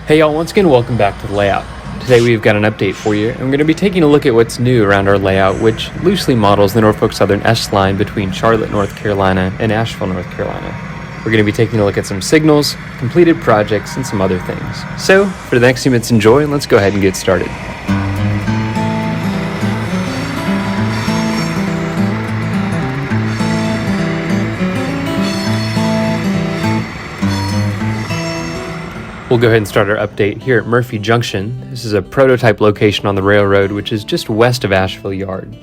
Hey y'all, once again welcome back to the layout. Today we've got an update for you, and we're going to be taking a look at what's new around our layout, which loosely models the Norfolk Southern S-line between Charlotte, North Carolina and Asheville, North Carolina. We're going to be taking a look at some signals, completed projects, and some other things. So, for the next few minutes, enjoy, and let's go ahead and get started. We'll go ahead and start our update here at Murphy Junction. This is a prototype location on the railroad, which is just west of Asheville Yard.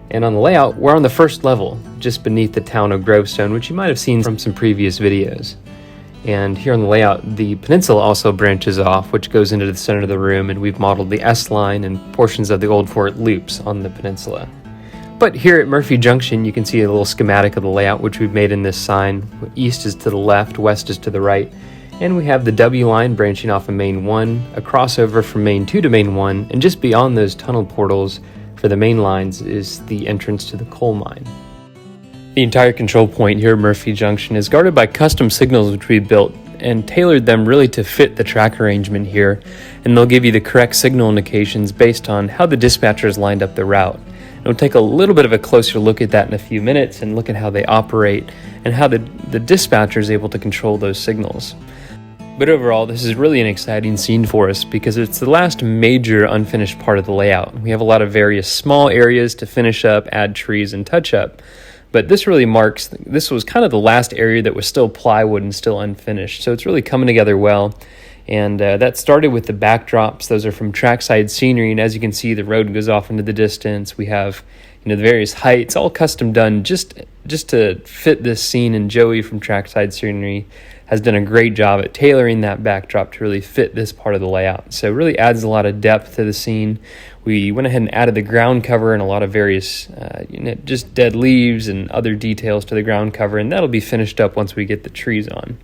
And on the layout, we're on the first level, just beneath the town of Grovestone, which you might have seen from some previous videos. And here on the layout, the peninsula also branches off, which goes into the center of the room, and we've modeled the S-line and portions of the Old Fort loops on the peninsula. But here at Murphy Junction, you can see a little schematic of the layout, which we've made in this sign. East is to the left, west is to the right. And we have the W line branching off of Main 1, a crossover from Main 2 to Main 1, and just beyond those tunnel portals for the main lines is the entrance to the coal mine. The entire control point here at Murphy Junction is guarded by custom signals which we built and tailored them really to fit the track arrangement here, and they'll give you the correct signal indications based on how the dispatchers lined up the route. And we'll take a little bit of a closer look at that in a few minutes and look at how they operate and how the dispatcher is able to control those signals. But overall, this is really an exciting scene for us because it's the last major unfinished part of the layout. We have a lot of various small areas to finish up, add trees, and touch up. But this really marks, this was kind of the last area that was still plywood and still unfinished. So it's really coming together well. And that started with the backdrops. Those are from trackside scenery. And as you can see, the road goes off into the distance. We have, the various heights, all custom done just to fit this scene. And Joey from Trackside Scenery has done a great job at tailoring that backdrop to really fit this part of the layout. So it really adds a lot of depth to the scene. We went ahead and added the ground cover and a lot of various just dead leaves and other details to the ground cover, and that'll be finished up once we get the trees on.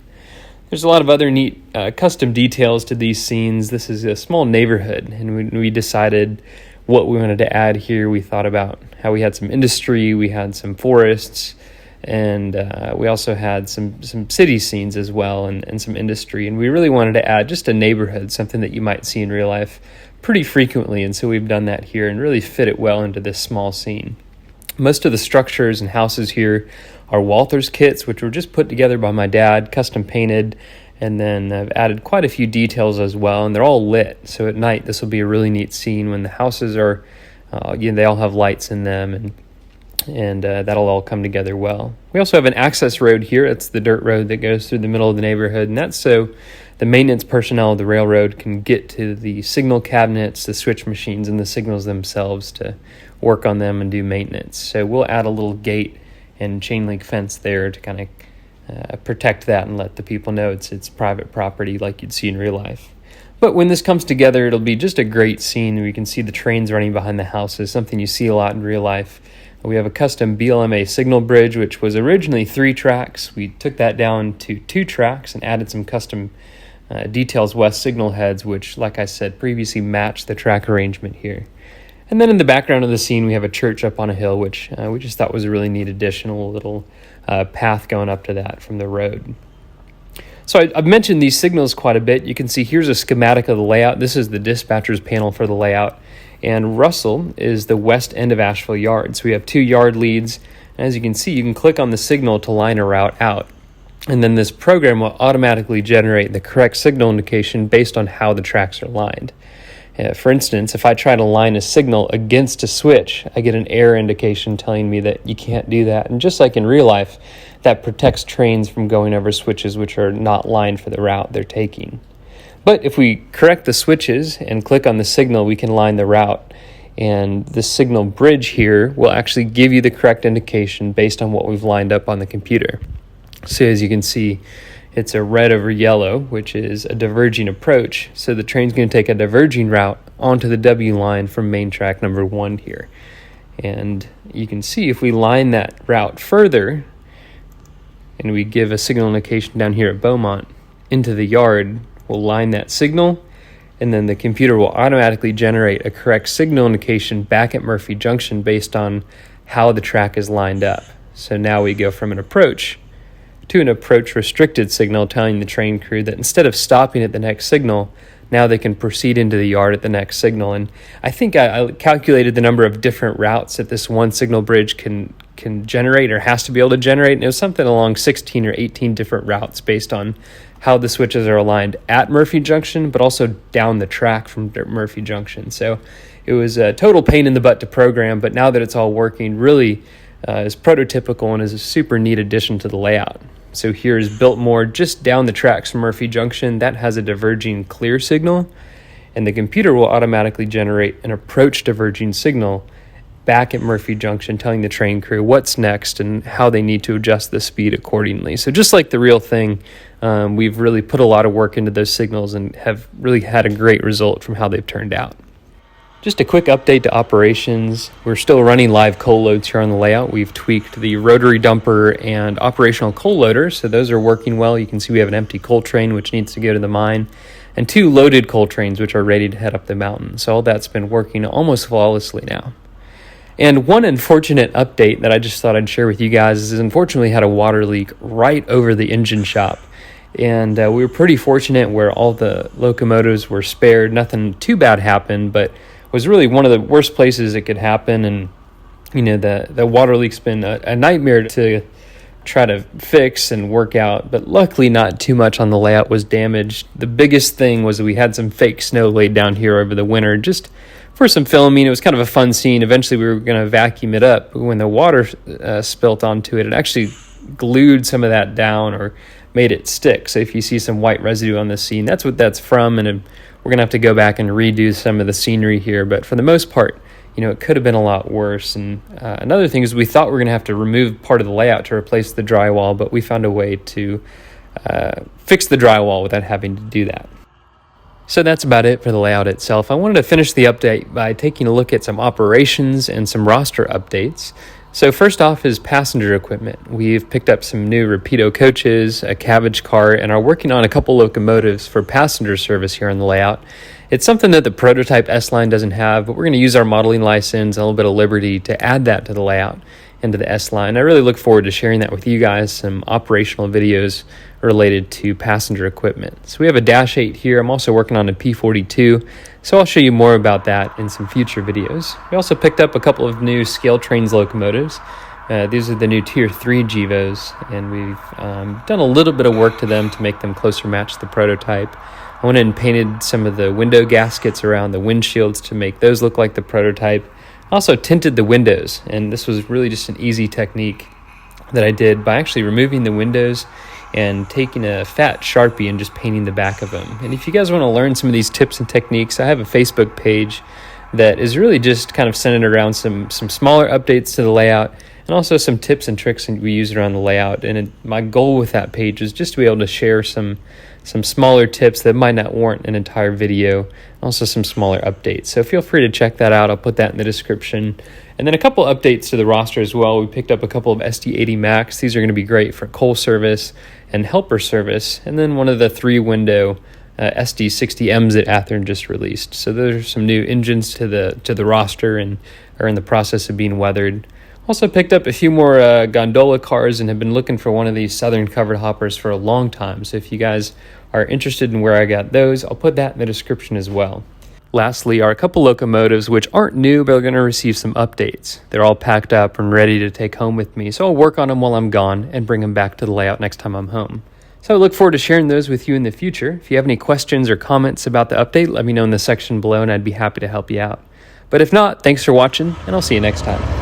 There's a lot of other neat custom details to these scenes. This is a small neighborhood, and when we decided what we wanted to add here, we thought about how we had some industry, we had some forests, and we also had some city scenes as well and some industry. And we really wanted to add just a neighborhood, something that you might see in real life pretty frequently. And so we've done that here and really fit it well into this small scene. Most of the structures and houses here are Walther's kits, which were just put together by my dad, custom painted. And then I've added quite a few details as well, and they're all lit. So at night, this will be a really neat scene when the houses are, they all have lights in them, and that'll all come together well. We also have an access road here. It's the dirt road that goes through the middle of the neighborhood, and that's so the maintenance personnel of the railroad can get to the signal cabinets, the switch machines, and the signals themselves to work on them and do maintenance. So we'll add a little gate and chain link fence there to kind of protect that and let the people know it's private property like you'd see in real life. But when this comes together, it'll be just a great scene. We can see the trains running behind the houses, something you see a lot in real life. We have a custom BLMA signal bridge, which was originally 3 tracks. We took that down to 2 tracks and added some custom details west signal heads, which, like I said, previously matched the track arrangement here. And then in the background of the scene, we have a church up on a hill, which we just thought was a really neat additional little path going up to that from the road. So I've mentioned these signals quite a bit. You can see here's a schematic of the layout. This is the dispatcher's panel for the layout. And Russell is the west end of Asheville Yard. So we have 2 yard leads. And as you can see, you can click on the signal to line a route out. And then this program will automatically generate the correct signal indication based on how the tracks are lined. For instance, if I try to line a signal against a switch, I get an error indication telling me that you can't do that. And just like in real life, that protects trains from going over switches which are not lined for the route they're taking. But if we correct the switches and click on the signal, we can line the route. And the signal bridge here will actually give you the correct indication based on what we've lined up on the computer. So as you can see, it's a red over yellow, which is a diverging approach. So the train's going to take a diverging route onto the W line from main track number 1 here. And you can see if we line that route further and we give a signal indication down here at Beaumont into the yard, we'll line that signal, and then the computer will automatically generate a correct signal indication back at Murphy Junction based on how the track is lined up. So now we go from an approach to an approach restricted signal telling the train crew that instead of stopping at the next signal, now they can proceed into the yard at the next signal. And I think I calculated the number of different routes that this one signal bridge can generate or has to be able to generate. And it was something along 16 or 18 different routes based on how the switches are aligned at Murphy Junction, but also down the track from Murphy Junction. So it was a total pain in the butt to program, but now that it's all working, really is prototypical and is a super neat addition to the layout. So here is Biltmore just down the tracks from Murphy Junction. That has a diverging clear signal, and the computer will automatically generate an approach diverging signal back at Murphy Junction, telling the train crew what's next and how they need to adjust the speed accordingly. So just like the real thing, we've really put a lot of work into those signals and have really had a great result from how they've turned out. Just a quick update to operations. We're still running live coal loads here on the layout. We've tweaked the rotary dumper and operational coal loader, so those are working well. You can see we have an empty coal train which needs to go to the mine, and 2 loaded coal trains which are ready to head up the mountain. So all that's been working almost flawlessly now. And one unfortunate update that I just thought I'd share with you guys is unfortunately had a water leak right over the engine shop. And we were pretty fortunate where all the locomotives were spared. Nothing too bad happened, but was really one of the worst places it could happen. And the water leak's been a nightmare to try to fix and work out, but luckily not too much on the layout was damaged. The biggest thing was that we had some fake snow laid down here over the winter just for some filming. It was kind of a fun scene. Eventually we were going to vacuum it up, but when the water spilt onto it, it actually glued some of that down or made it stick. So if you see some white residue on the scene, that's what that's from. And we're going to have to go back and redo some of the scenery here. But for the most part, it could have been a lot worse. And another thing is we thought we were going to have to remove part of the layout to replace the drywall, but we found a way to fix the drywall without having to do that. So that's about it for the layout itself. I wanted to finish the update by taking a look at some operations and some roster updates. So first off is passenger equipment. We've picked up some new Rapido coaches, a cabbage cart, and are working on a couple locomotives for passenger service here on the layout. It's something that the prototype S-Line doesn't have, but we're going to use our modeling license and a little bit of liberty to add that to the layout into the S-Line. I really look forward to sharing that with you guys, some operational videos related to passenger equipment. So we have a Dash 8 here. I'm also working on a P42, so I'll show you more about that in some future videos. We also picked up a couple of new scale trains locomotives. These are the new Tier 3 GEVOs, and we've done a little bit of work to them to make them closer match the prototype. I went in and painted some of the window gaskets around the windshields to make those look like the prototype. I also tinted the windows, and this was really just an easy technique that I did by actually removing the windows and taking a fat Sharpie and just painting the back of them. And if you guys want to learn some of these tips and techniques, I have a Facebook page that is really just kind of centered around some smaller updates to the layout and also some tips and tricks we use around the layout. And my goal with that page is just to be able to share some smaller tips that might not warrant an entire video, also some smaller updates. So feel free to check that out. I'll put that in the description. And then a couple updates to the roster as well. We picked up a couple of SD80 Max. These are going to be great for coal service and helper service. And then one of the 3-window SD60Ms that Athearn just released. So those are some new engines to the roster and are in the process of being weathered. Also picked up a few more gondola cars and have been looking for one of these southern covered hoppers for a long time. So if you guys are interested in where I got those, I'll put that in the description as well. Lastly are a couple locomotives which aren't new, but are going to receive some updates. They're all packed up and ready to take home with me, so I'll work on them while I'm gone and bring them back to the layout next time I'm home. So I look forward to sharing those with you in the future. If you have any questions or comments about the update, let me know in the section below and I'd be happy to help you out. But if not, thanks for watching, and I'll see you next time.